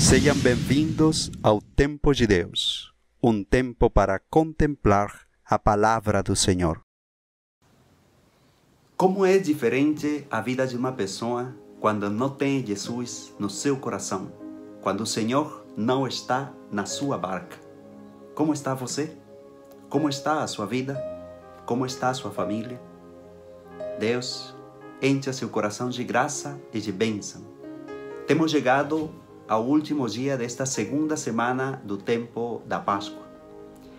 Sejam bem-vindos ao Tempo de Deus, tempo para contemplar a palavra do Senhor. Como é diferente a vida de uma pessoa quando não tem Jesus no seu coração, quando o Senhor não está na sua barca. Como está você? Como está a sua vida? Como está a sua família? Deus enche seu coração de graça e de bênção. Temos chegado ao último dia desta segunda semana do tempo da Páscoa.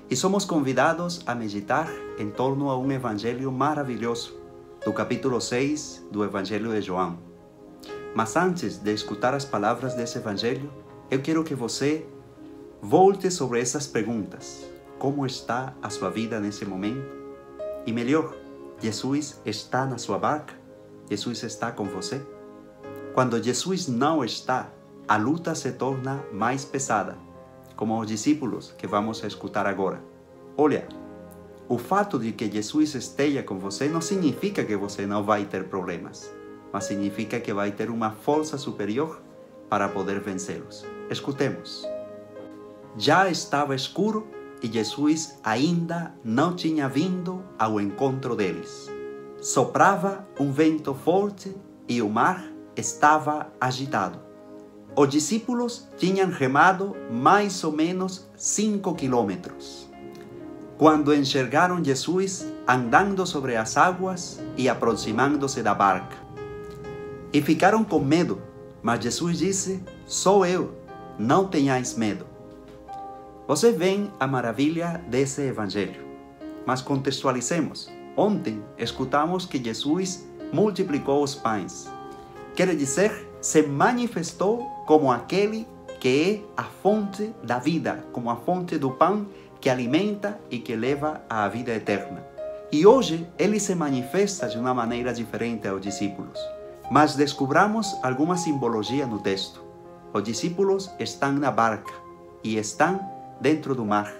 E somos convidados a meditar em torno a um evangelho maravilhoso, do capítulo 6 do Evangelho de João. Mas antes de escutar as palavras desse evangelho, eu quero que você volte sobre essas perguntas. Como está a sua vida nesse momento? E melhor, Jesus está na sua barca? Jesus está com você? Quando Jesus não está, a luta se torna mais pesada, como os discípulos que vamos escutar agora. Olha, o fato de que Jesus esteja com você não significa que você não vai ter problemas, mas significa que vai ter uma força superior para poder vencê-los. Escutemos. Já estava escuro e Jesus ainda não tinha vindo ao encontro deles. Soprava um vento forte e o mar estava agitado. Os discípulos tinham remado mais ou menos 5 quilômetros. Quando enxergaram Jesus andando sobre as águas e aproximando-se da barca. E ficaram com medo, mas Jesus disse: "Sou eu, não tenhais medo." Você vê a maravilha desse evangelho, mas contextualizemos. Ontem escutamos que Jesus multiplicou os pães. Quer dizer, se manifestou como aquele que é a fonte da vida, como a fonte do pão que alimenta e que leva à vida eterna. E hoje ele se manifesta de uma maneira diferente aos discípulos. Mas descobramos alguma simbologia no texto. Os discípulos estão na barca e estão dentro do mar.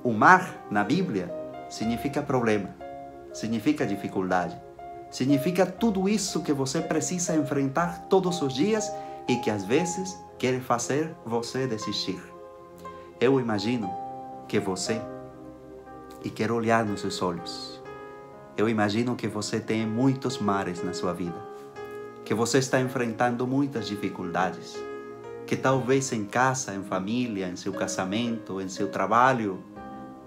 O mar, na Bíblia, significa problema, significa dificuldade. Significa tudo isso que você precisa enfrentar todos os dias e que às vezes quer fazer você desistir. Eu imagino que você, e quero olhar nos seus olhos, eu imagino que você tem muitos mares na sua vida, que você está enfrentando muitas dificuldades, que talvez em casa, em família, em seu casamento, em seu trabalho,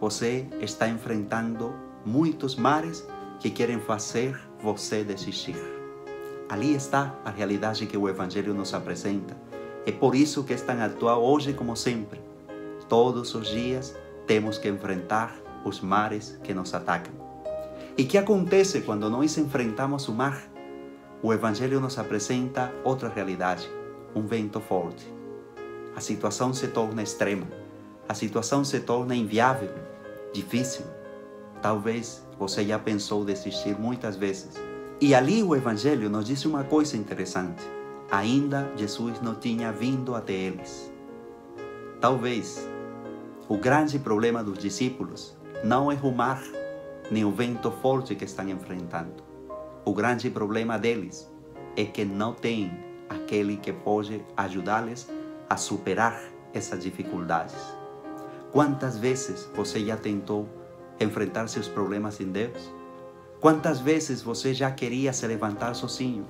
você está enfrentando muitos mares que querem fazer você desistir. Ali está a realidade que o Evangelho nos apresenta. É por isso que é tão atual hoje como sempre. Todos os dias temos que enfrentar os mares que nos atacam. E o que acontece quando nós enfrentamos o mar? O Evangelho nos apresenta outra realidade, um vento forte. A situação se torna extrema, a situação se torna inviável, difícil. Talvez você já pensou desistir muitas vezes. E ali o Evangelho nos diz uma coisa interessante. Ainda Jesus não tinha vindo até eles. Talvez o grande problema dos discípulos não é o mar, nem o vento forte que estão enfrentando. O grande problema deles é que não têm aquele que pode ajudá-los a superar essas dificuldades. Quantas vezes você já tentou enfrentar seus problemas sem Deus? Quantas vezes você já queria se levantar sozinho?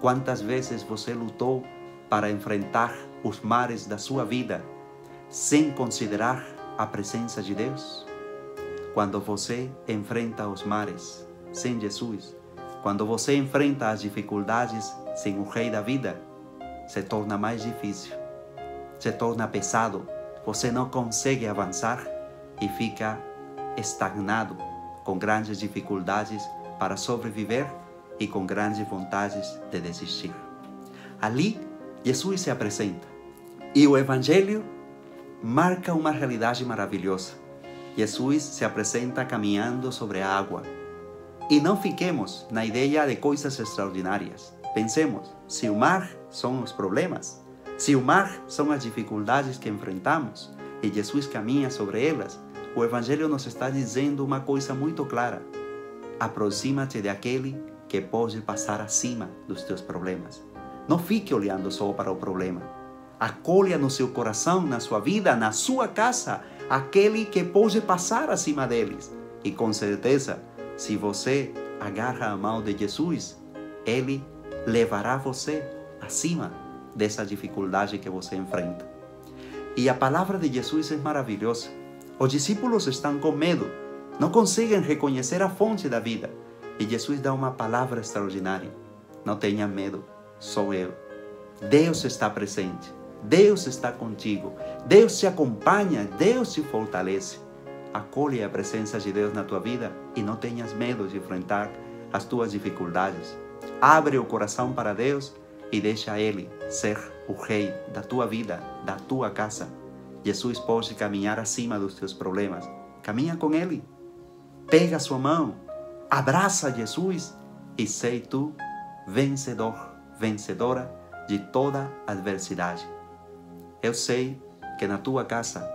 Quantas vezes você lutou para enfrentar os mares da sua vida sem considerar a presença de Deus? Quando você enfrenta os mares sem Jesus, quando você enfrenta as dificuldades sem o Rei da vida, se torna mais difícil, se torna pesado, você não consegue avançar e fica estagnado, com grandes dificuldades para sobreviver e com grandes vontades de desistir. Ali, Jesus se apresenta e o Evangelho marca uma realidade maravilhosa. Jesus se apresenta caminhando sobre a água. E não fiquemos na ideia de coisas extraordinárias. Pensemos, se o mar são os problemas, se o mar são as dificuldades que enfrentamos e Jesus caminha sobre elas, o Evangelho nos está dizendo uma coisa muito clara. Aproxima-te daquele que pode passar acima dos teus problemas. Não fique olhando só para o problema. Acolha no seu coração, na sua vida, na sua casa, aquele que pode passar acima deles. E com certeza, se você agarra a mão de Jesus, Ele levará você acima dessa dificuldade que você enfrenta. E a palavra de Jesus é maravilhosa. Os discípulos estão com medo, não conseguem reconhecer a fonte da vida. E Jesus dá uma palavra extraordinária. Não tenha medo, sou eu. Deus está presente. Deus está contigo. Deus te acompanha. Deus te fortalece. Acolhe a presença de Deus na tua vida e não tenhas medo de enfrentar as tuas dificuldades. Abre o coração para Deus e deixa Ele ser o rei da tua vida, da tua casa. Jesus pode caminhar acima dos teus problemas. Caminha com Ele. Pega a sua mão. Abraça Jesus e sei tu vencedor, vencedora de toda adversidade. Eu sei que na tua casa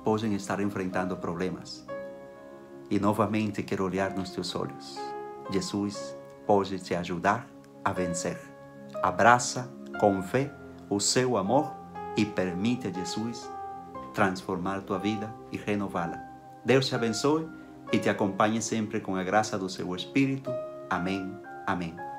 podem estar enfrentando problemas. E novamente quero olhar nos teus olhos. Jesus pode te ajudar a vencer. Abraça com fé o seu amor e permite a Jesus transformar tua vida e renová-la. Deus te abençoe e te acompanhe sempre com a graça do seu Espírito. Amém. Amém.